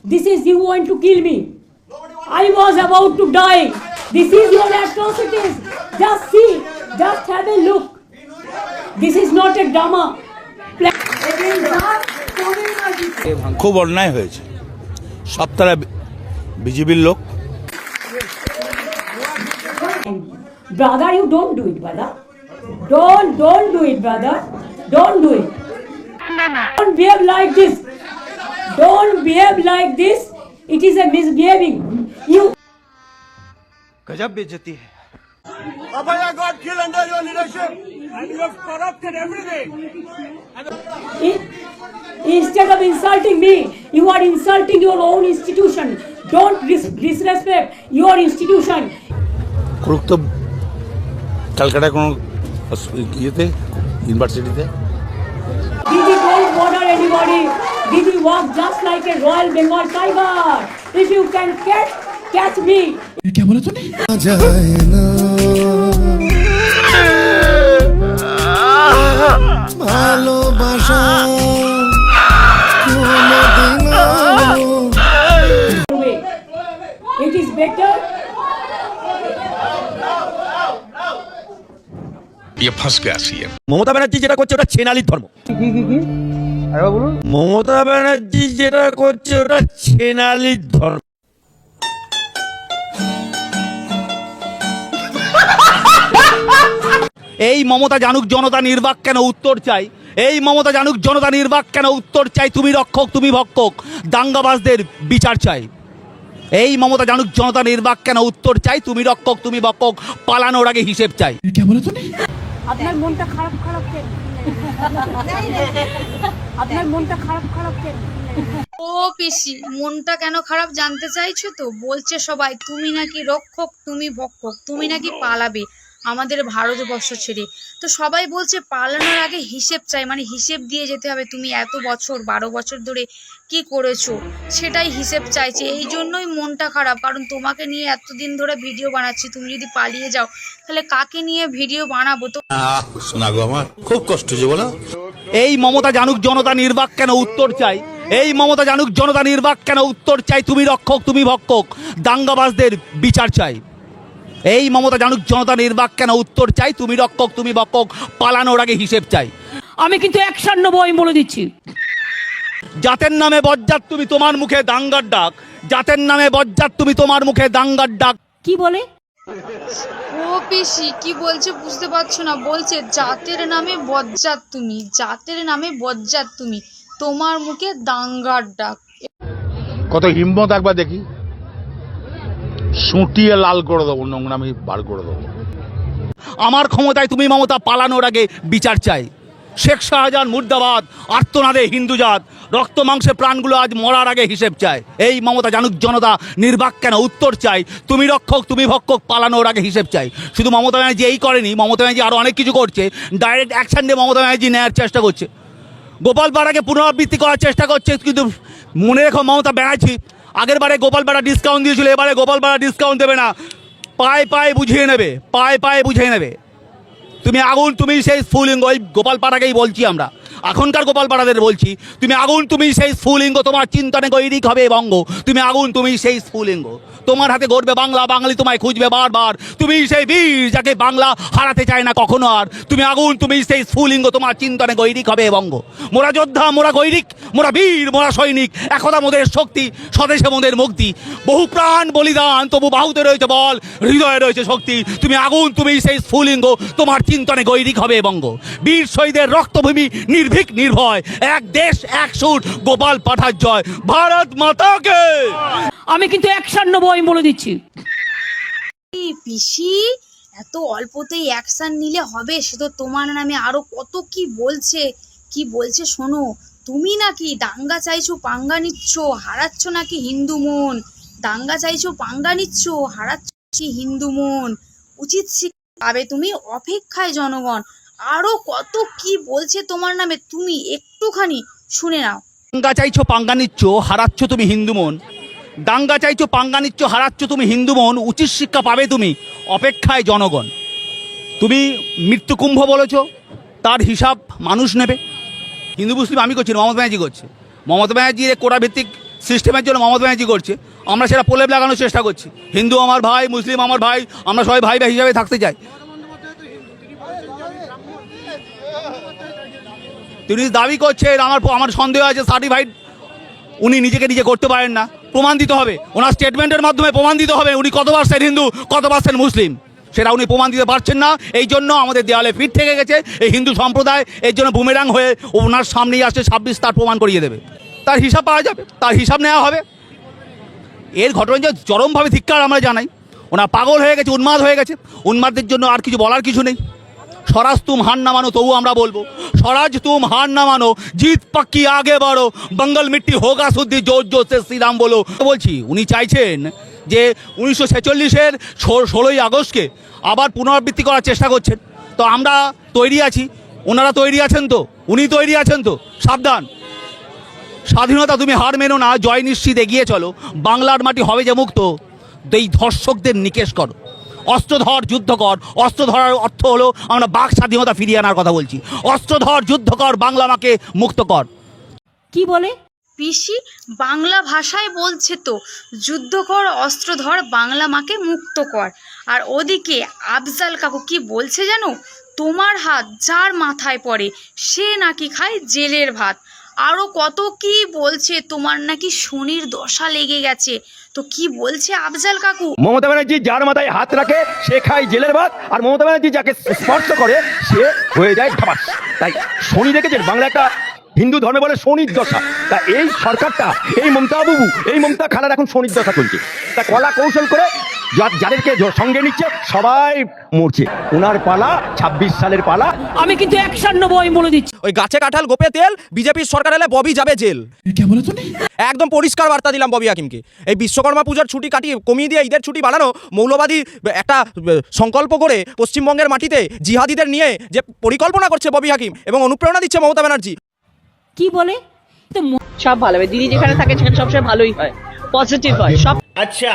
This is you want to kill me. I was about to die. This is your atrocities. Just see. Just have a look. This is not a drama. খুব অন্যায় হয়েছে, সব তারা বিজেপির লোক। Brother, you don't do it, brother. Don't do it, brother. Don't do it. Don't behave like this. Don't behave like this. It is a misbehaving. You. गजब बेइज्जती है। Papaya got killed under your leadership, and you have corrupted everything. Instead of insulting me, you are insulting your own institution. Don't disrespect your institution. করুক তো ক্যালকাটায় কোনো ইয়েতে, ইউনিভার্সিটিতে। Didi don't bother anybody. Didi walk just like a Royal Bengal tiger. If you can catch me. क्या बोला तूने? ভালোবাসা It is better. ये फंस गया सीएम। মমতা ব্যানার্জি যেটা করছে ওটা ছেনালির ধর্ম। মমতা ব্যানার্জি যেটা করছে ওটা ছেনালির ধর্ম। এই মমতা জানুক জনতা নির্বাক কেন উত্তর চাই। এই মমতা জানুক জনতা নির্বাক কেন উত্তর চাই। তুমি রক্ষক তুমি ভক্ষক, দাঙ্গাবাজদের বিচার চাই। এই মমতা জানুক জনতা নির্বাক কেন উত্তর চাই। তুমি রক্ষক তুমি ভক্ষক, পালানোর আগে হিসেব চাই। আপনার মনটা খারাপ কেন? আপনার মনটা খারাপ কেন? ও পিসি, মনটা কেন খারাপ জানতে চাইছো তো? বলছে সবাই তুমি নাকি রক্ষক তুমি ভক্ষক, তুমি নাকি পালাবে আমাদের ভারতবর্ষ ছেড়ে। তো সবাই বলছে পালানোর আগে হিসেব চাই, মানে হিসেব দিয়ে যেতে হবে তুমি এত বছর 12 বছর ধরে কি করেছো সেটাই হিসেব চাইছে। এই জন্যই মনটা খারাপ, কারণ তোমাকে নিয়ে এতদিন ধরে ভিডিও বানাচ্ছি। তুমি যদি পালিয়ে যাও তাহলে কাকে নিয়ে ভিডিও বানাবো? তো শোনা গো, আমার খুব কষ্ট যে বলো। এই মমতা জানুক জনতা নির্বাক কেন উত্তর চাই। এই মমতা জানুক জনতা নির্বাক কেন উত্তর চাই। তুমি রক্ষক তুমি ভক্ষক, দাঙ্গাবাজদের বিচার চাই। এই মমতা জানুক জনতা নির্বাক কেন উত্তর চাই। তুমি রক্ষক তুমি ভক্ষক, পালানোর আগে হিসেব চাই। আমি কিন্তু অ্যাকশন নেবো, আমি বলে দিচ্ছি। জাতের নামে বজ্জাত তুমি, তোমার মুখে দাঙ্গার ডাক। জাতের নামে বজ্জাত তুমি, তোমার মুখে দাঙ্গার ডাক। কি বলে? ও পিসি কি বলছে বুঝতে পারছো না? বলছে জাতের নামে বজ্জাত তুমি, জাতের নামে বজ্জাত তুমি, তোমার মুখে দাঙ্গার ডাক। কত হিম্মত একবার দেখি, সুটিয়ে লাল করে দেবো, নোংরামি বার করে দেবো। আমার ক্ষমতায় তুমি মমতা, পালানোর আগে বিচার চাই। শেখ শাহজাহান মুর্দাবাদ, আর্তনাদে হিন্দু জাত, রক্ত মাংসে প্রাণগুলো আজ মরার আগে হিসেব চায়। এই মমতা জানুক জনতা নির্বাক কেন উত্তর চাই। তুমি রক্ষক তুমি ভক্ষক, পালানোর আগে হিসেব চাই। শুধু মমতা ব্যানার্জি এই করেনি, মমতা ব্যানার্জি আরও অনেক কিছু করছে। ডাইরেক্ট অ্যাকশন দিয়ে মমতা ব্যানার্জি নেওয়ার চেষ্টা করছে। গোপালপাড়াকে পুনরাবৃত্তি করার চেষ্টা করছে। কিন্তু মনে রেখো মমতা ব্যানার্জি আগের বারে গোপালপাড়া ডিসকাউন্ট দিয়েছিল, এবারে গোপালপাড়া ডিসকাউন্ট দেবে না। পায়ে বুঝিয়ে নেবে, পায়ে বুঝিয়ে নেবে। তুমি আগুন তুমি সেই স্ফুলিঙ্গ, ওই গোপালপাড়াকেই বলছি আমরা, এখনকার গোপালপাড়াদের বলছি। তুমি আগুন তুমি সেই স্ফুলিঙ্গ, তোমার চিন্তনে গৈরিক হবে বঙ্গ। তুমি আগুন তুমি সেই স্ফুলিঙ্গ, তোমার হাতে গড়বে বাংলা, বাঙালি তোমায় খুঁজবে বারবার। তুমি সেই বীর যাকে বাংলা হারাতে চায় না কখনো আর। তুমি আগুন তুমি সেই স্ফুলিঙ্গ, তোমার চিন্তনে গৈরিক হবে বঙ্গ। মোরা যোদ্ধা মোরা গৈরিক, মোরা বীর মোরা সৈনিক, একদা মোদের শক্তি, স্বদেশে মোদের মুক্তি। বহু প্রাণ বলিদান তবু বাহুতে রয়েছে বল, হৃদয়ে রয়েছে শক্তি। তুমি আগুন তুমি সেই স্ফুলিঙ্গ, তোমার চিন্তনে গৈরিক হবে বঙ্গ। বীর শহীদের রক্তভূমি নির্ভীক নির্ভয়, এক দেশ এক সুর, গোপাল পাঠার জয়, ভারত মাতাকে। আমি কিন্তু অ্যাকশন নেবো, আমি বলে দিচ্ছি। পিসি এত অল্পতেই অ্যাকশন নিলে হবে? সে তো তোমার নামে আরো কত কি বলছে শোনো। তুমি নাকি দাঙ্গা চাইছো পাঙ্গা নিচ্ছ, হারাচ্ছ নাকি হিন্দু মন। দাঙ্গা চাইছো পাঙ্গা নিচ্ছ, হারাচ্ছ হিন্দু মন। উচিত শিক্ষা পাবে তুমি, অপেক্ষায় জনগণ। আরো কত কি বলছে তোমার নামে, তুমি একটুখানি শুনে নাও। দাঙ্গা চাইছো পাঙ্গা নিচ্ছ, হারাচ্ছ তুমি হিন্দু মন। দাঙ্গা চাইছো পাঙ্গা নিচ্ছ, হারাচ্ছ তুমি হিন্দু মন। উচিত শিক্ষা পাবে তুমি, অপেক্ষায় জনগণ। তুমি মৃত্যু কুম্ভ বলেছ, তার হিসাব মানুষ নেবে। হিন্দু মুসলিম আমি করছি, মমতা ব্যানার্জি করছে। মমতা ব্যানার্জির কোটা ভিত্তিক সিস্টেমের জন্য মমতা ব্যানার্জি করছে, আমরা সেটা প্রলেপ লাগানোর চেষ্টা করছি। হিন্দু আমার ভাই, মুসলিম আমার ভাই, আমরা সবাই ভাই ভাই হিসাবে থাকতে চাই। তিনি দাবি করছেন, আমার সন্দেহ আছে সার্টিফাইড উনি নিজেকে নিজে করতে পারেন না, প্রমাণ দিতে হবে, ওনার স্টেটমেন্টের মাধ্যমে প্রমাণ দিতে হবে উনি কত পার্সেন্ট হিন্দু কত পার্সেন্ট মুসলিম, সেটা উনি প্রমাণ দিতে পারছেন না। এই জন্য আমাদের দেওয়ালে পিঠ থেকে গেছে এই হিন্দু সম্প্রদায়, এর জন্য বুমেরাং হয়ে ওনার সামনেই আসছে 26 তার প্রমাণ করিয়ে দেবে, তার হিসাব পাওয়া যাবে, তার হিসাব নেওয়া হবে। এর ঘটনা যে চরমভাবে ধিক্কার আমরা জানাই। ওনার পাগল হয়ে গেছে, উন্মাদ হয়ে গেছে, উন্মাদদের জন্য আর কিছু বলার কিছু নেই। स्वराज तुम हार ना मानो तबु আমরা বলবো स्वराज तुम हार ना मानो जीत पक्की आगे बढ़ो बंगल मिट्टी होगा शुद्धि जोर जोर से श्री राम बोलो। বলছি উনি চাইছেন যে 1946-এর 16ই আগস্টকে আবার পুনরাবৃত্তি করার চেষ্টা করছেন। তো আমরা তৈরি আছি, ওনারা তৈরি আছেন তো, উনি তৈরি আছেন তো। সাবধান, স্বাধীনতা তুমি হার মেনো না, জয় নিশ্চিত এগিয়ে চলো। বাংলার মাটি হবে যে মুক্ত, এই ধর্ষকদের নিকেশ করো। অস্ত্রধর যুদ্ধ কর, অস্ত্র ধরার অর্থ হলো আমরা বাক স্বাধীনতা ফিরিয়ে আনার কথা বলছি। অস্ত্রধর যুদ্ধ কর, বাংলা মাকে মুক্ত কর। কি বলে পিসি? বাংলা ভাষায় বলছে তো, যুদ্ধ কর, অস্ত্র ধর, বাংলা মাকে মুক্ত কর। আর ওদিকে আফজাল কাকু কি বলছে জানো? তোমার হাত যার মাথায় পড়ে সে নাকি খায় জেলের ভাত। আরও কত কি বলছে, তোমার নাকি শনির দশা লেগে গেছে। তো কি বলছে আফজাল কাকু? মমতা ব্যানার্জি যার মাথায় হাত রাখে সে খায় জেলের ভাত, আর মমতা ব্যানার্জি যাকে স্পর্শ করে সে হয়ে যায় ধাবাস। তাই শনি দেখেছেন, বাংলা একটা হিন্দু ধর্মে বলে শনির দশা। তা এই সরকারটা, এই মমতা বাবু, এই মমতা খালার এখন শনির দশা চলছে। তা কলা কৌশল করে যাদেরকে সঙ্গে নিচ্ছে সবাই মরছে। ওনার পালা, 26 সালের পালা। আমি কিন্তু অ্যাকশন নেবো, আমি বলে দিচ্ছি। ওই গাছে কাঁঠাল গোপে তেল, বিজেপির সরকার এলে ববি যাবে জেল। একদম পরিষ্কার বার্তা দিলাম ববি হাকিমকে। এই বিশ্বকর্মা পূজার ছুটি কাটিয়ে কমিয়ে দিয়ে ঈদের ছুটি বাড়ানো মৌলবাদী একটা সংকল্প করে পশ্চিমবঙ্গের মাটিতে জিহাদিদের নিয়ে যে পরিকল্পনা করছে ববি হাকিম এবং অনুপ্রেরণা দিচ্ছে মমতা ব্যানার্জি। কি বলে? সব ভালো হবে, দিদি যেখানে থাকে সেখানে সবসময় ভালোই হয়, পজিটিভ হয় সব। अच्छा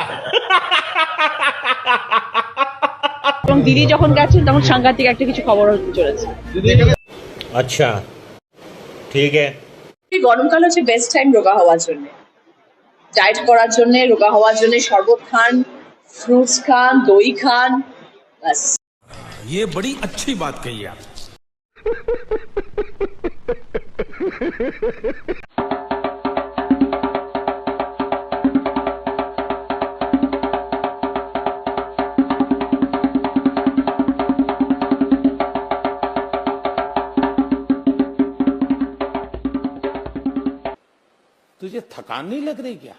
এবং দিদি যখন গেছেন তখন সাংঘাতিক একটা কিছু খবর হতে চলেছে। अच्छा ठीक है। গরমকাল হচ্ছে বেস্ট টাইম রোগা হওয়ার জন্য, ডায়েট করার জন্য, রোগা হওয়ার জন্য শরবত খান, ফ্রুটস খান, দই খান, বাস। ये बड़ी अच्छी बात कही आप। तुझे थकान नहीं लग रही क्या?